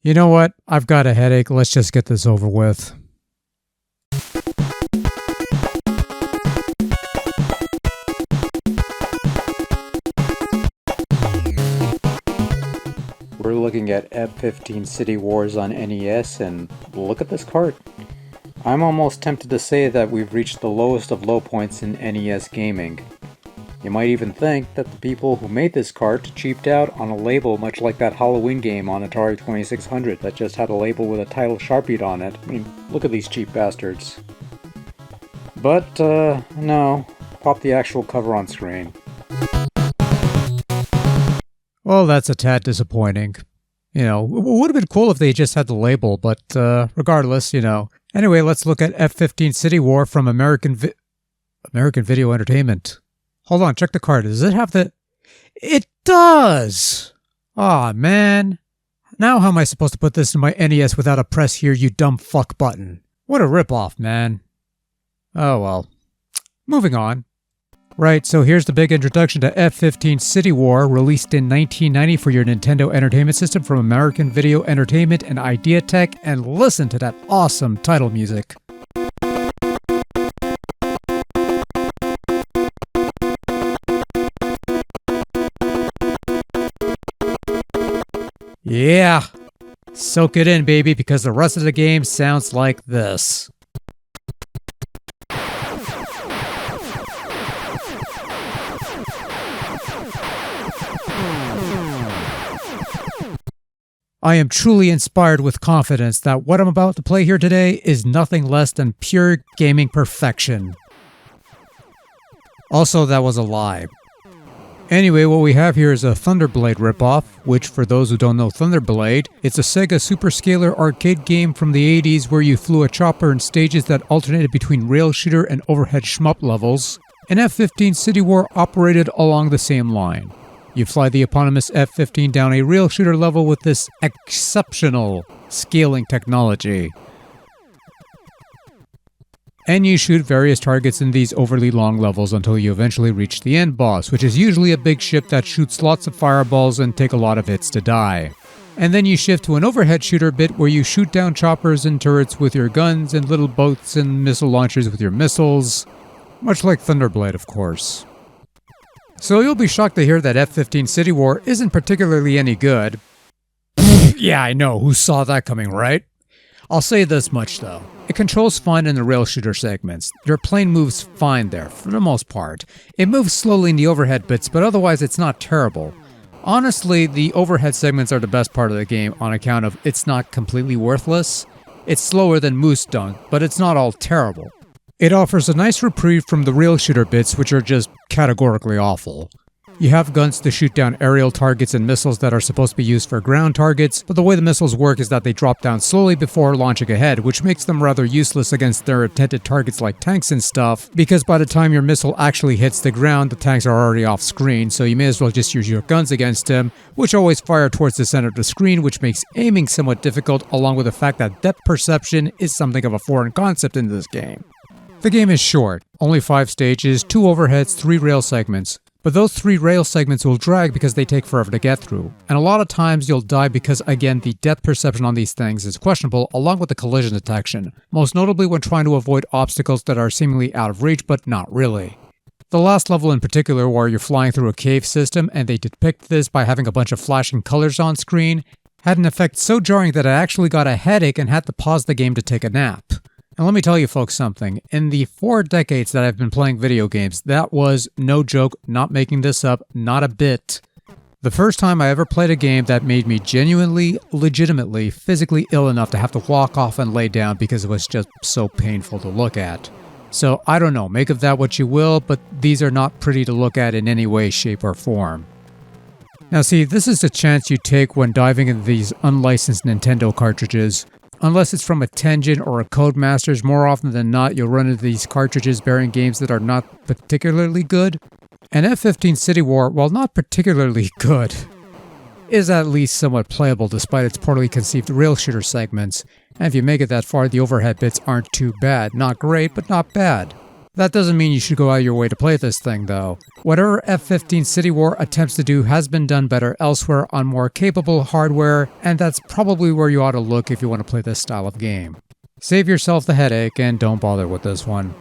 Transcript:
You know what? I've got a headache. Let's just get this over with. We're looking at F-15 City Wars on NES, and look at this cart. I'm almost tempted to say that we've reached the lowest of low points in NES gaming. You might even think that the people who made this cart cheaped out on a label much like that Halloween game on Atari 2600 that just had a label with a title sharpied on it. I mean, look at these cheap bastards. But, no. Pop the actual cover on screen. Well, that's a tad disappointing. You know, it would have been cool if they just had the label, but regardless, you know. Anyway, let's look at F-15 City War from American Video Entertainment. Hold on, check the card. Does it have the... It does! Aw, man. Now how am I supposed to put this in my NES without a press here, you dumb fuck button? What a ripoff, man. Oh well. Moving on. Right, so here's the big introduction to F-15 City War, released in 1990 for your Nintendo Entertainment System from American Video Entertainment and Ideatech, and listen to that awesome title music. Yeah, soak it in, baby, because the rest of the game sounds like this. I am truly inspired with confidence that what I'm about to play here today is nothing less than pure gaming perfection. Also, that was a lie. Anyway, what we have here is a Thunderblade ripoff, which for those who don't know Thunderblade, it's a Sega Superscaler arcade game from the 80s where you flew a chopper in stages that alternated between rail shooter and overhead shmup levels, and F-15 City War operated along the same line. You fly the eponymous F-15 down a rail shooter level with this exceptional scaling technology. And you shoot various targets in these overly long levels until you eventually reach the end boss, which is usually a big ship that shoots lots of fireballs and take a lot of hits to die. And then you shift to an overhead shooter bit where you shoot down choppers and turrets with your guns and little boats and missile launchers with your missiles. Much like Thunderblade, of course. So you'll be shocked to hear that F-15 City War isn't particularly any good. Yeah, I know, who saw that coming, right? I'll say this much though. It controls fine in the rail shooter segments. Your plane moves fine there, for the most part. It moves slowly in the overhead bits, but otherwise it's not terrible. Honestly, the overhead segments are the best part of the game on account of it's not completely worthless. It's slower than Moose Dunk, but it's not all terrible. It offers a nice reprieve from the rail shooter bits, which are just categorically awful. You have guns to shoot down aerial targets and missiles that are supposed to be used for ground targets, but the way the missiles work is that they drop down slowly before launching ahead, which makes them rather useless against their intended targets like tanks and stuff, because by the time your missile actually hits the ground, the tanks are already off screen, so you may as well just use your guns against them, which always fire towards the center of the screen, which makes aiming somewhat difficult, along with the fact that depth perception is something of a foreign concept in this game. The game is short, only 5 stages, 2 overheads, 3 rail segments. But those 3 rail segments will drag because they take forever to get through. And a lot of times you'll die because, again, the depth perception on these things is questionable, along with the collision detection. Most notably when trying to avoid obstacles that are seemingly out of reach, but not really. The last level in particular, where you're flying through a cave system, and they depict this by having a bunch of flashing colors on screen, had an effect so jarring that I actually got a headache and had to pause the game to take a nap. And let me tell you folks something, in the 4 decades that I've been playing video games, that was, no joke, not making this up, not a bit, the first time I ever played a game that made me genuinely, legitimately, physically ill enough to have to walk off and lay down because it was just so painful to look at. So I don't know, make of that what you will, but these are not pretty to look at in any way, shape, or form. Now see, this is the chance you take when diving into these unlicensed Nintendo cartridges. Unless it's from a Tengen or a Codemasters, more often than not you'll run into these cartridges bearing games that are not particularly good. And F-15 City War, while not particularly good, is at least somewhat playable despite its poorly conceived rail shooter segments. And if you make it that far, the overhead bits aren't too bad. Not great, but not bad. That doesn't mean you should go out of your way to play this thing, though. Whatever F-15 City War attempts to do has been done better elsewhere on more capable hardware, and that's probably where you ought to look if you want to play this style of game. Save yourself the headache and don't bother with this one.